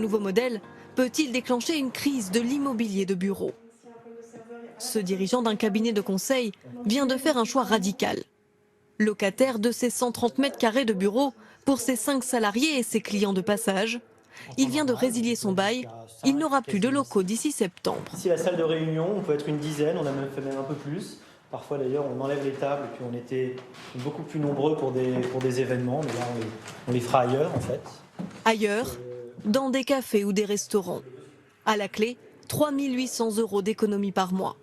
Nouveau modèle peut-il déclencher une crise de l'immobilier de bureau? Ce dirigeant d'un cabinet de conseil vient de faire un choix radical. Locataire de ses 130 mètres carrés de bureau pour ses 5 salariés et ses clients de passage, il vient de résilier son bail. Il n'aura plus de locaux d'ici septembre. Ici, la salle de réunion, on peut être une dizaine, on a même fait un peu plus. Parfois d'ailleurs, on enlève les tables et puis on était beaucoup plus nombreux pour des événements, mais là on les fera ailleurs en fait. Ailleurs, dans des cafés ou des restaurants. À la clé, 3 800 € d'économie par mois.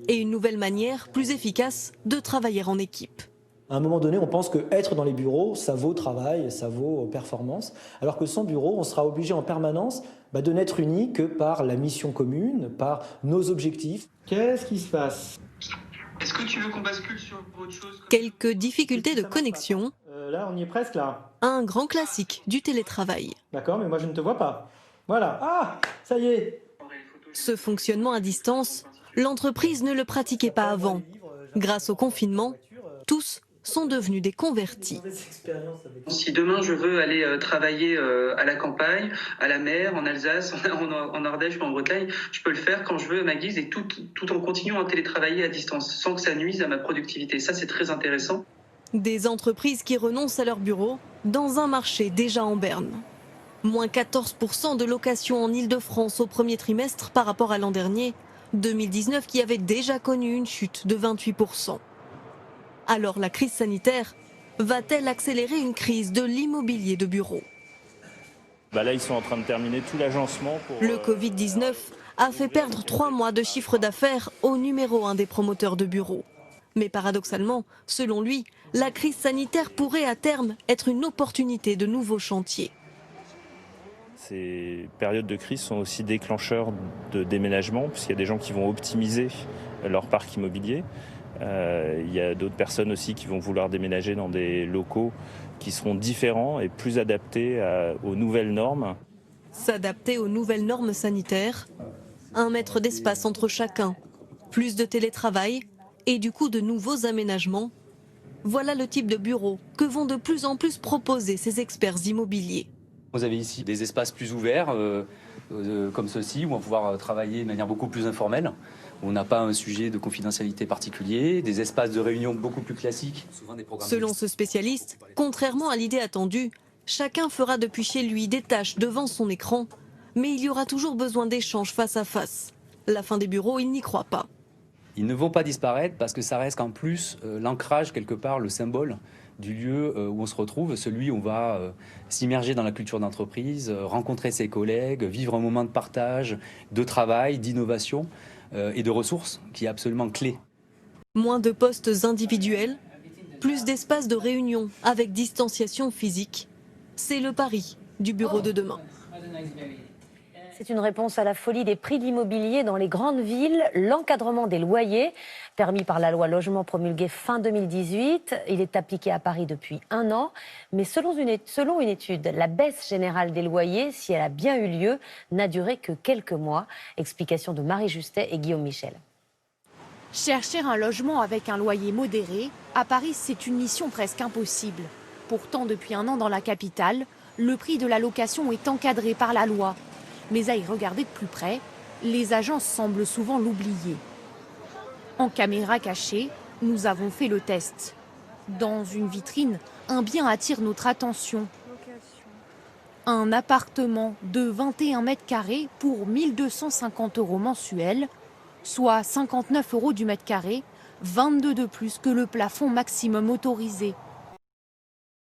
Et une nouvelle manière, plus efficace, de travailler en équipe. À un moment donné, on pense qu'être dans les bureaux, ça vaut travail, ça vaut performance, alors que sans bureau, on sera obligé en permanence de n'être unis que par la mission commune, par nos objectifs. Qu'est-ce qui se passe ? Est-ce que tu veux qu'on bascule sur autre chose ? Quelques difficultés de connexion. Là, on y est presque là. Un grand classique du télétravail. D'accord, mais moi je ne te vois pas. Voilà. Ah, ça y est. Ce fonctionnement à distance, l'entreprise ne le pratiquait pas avant. Grâce au confinement, tous sont devenus des convertis. Si demain je veux aller travailler à la campagne, à la mer, en Alsace, en Ardèche ou en Bretagne, je peux le faire quand je veux à ma guise et tout en continuant à télétravailler à distance, sans que ça nuise à ma productivité. Ça, c'est très intéressant. Des entreprises qui renoncent à leur bureau dans un marché déjà en berne. Moins 14% de locations en Île-de-France au premier trimestre par rapport à l'an dernier, 2019 qui avait déjà connu une chute de 28%. Alors la crise sanitaire va-t-elle accélérer une crise de l'immobilier de bureau? Là, ils sont en train de terminer tout l'agencement. Le Covid-19 a fait perdre 3 mois de chiffre d'affaires au numéro 1 des promoteurs de bureaux. Mais paradoxalement, selon lui, la crise sanitaire pourrait à terme être une opportunité de nouveaux chantiers. Ces périodes de crise sont aussi déclencheurs de déménagement, puisqu'il y a des gens qui vont optimiser leur parc immobilier. Il y a d'autres personnes aussi qui vont vouloir déménager dans des locaux qui seront différents et plus adaptés aux nouvelles normes. S'adapter aux nouvelles normes sanitaires, 1 mètre d'espace entre chacun, plus de télétravail et du coup de nouveaux aménagements. Voilà le type de bureau que vont de plus en plus proposer ces experts immobiliers. Vous avez ici des espaces plus ouverts, comme ceux-ci, où on va pouvoir travailler de manière beaucoup plus informelle. On n'a pas un sujet de confidentialité particulier, des espaces de réunion beaucoup plus classiques. Selon ce spécialiste, contrairement à l'idée attendue, chacun fera depuis chez lui des tâches devant son écran, mais il y aura toujours besoin d'échanges face à face. La fin des bureaux, il n'y croit pas. Ils ne vont pas disparaître parce que ça reste en plus l'ancrage, quelque part, le symbole du lieu où on se retrouve, celui où on va s'immerger dans la culture d'entreprise, rencontrer ses collègues, vivre un moment de partage, de travail, d'innovation et de ressources qui est absolument clé. Moins de postes individuels, plus d'espaces de réunion avec distanciation physique. C'est le pari du bureau de demain. C'est une réponse à la folie des prix de l'immobilier dans les grandes villes. L'encadrement des loyers, permis par la loi logement promulguée fin 2018, il est appliqué à Paris depuis 1 an. Mais selon une étude, la baisse générale des loyers, si elle a bien eu lieu, n'a duré que quelques mois. Explication de Marie Justet et Guillaume Michel. Chercher un logement avec un loyer modéré, à Paris, c'est une mission presque impossible. Pourtant, depuis 1 an dans la capitale, le prix de la location est encadré par la loi. Mais à y regarder de plus près, les agences semblent souvent l'oublier. En caméra cachée, nous avons fait le test. Dans une vitrine, un bien attire notre attention. Un appartement de 21 mètres carrés pour 1 250 € mensuels, soit 59 € du mètre carré, 22 de plus que le plafond maximum autorisé.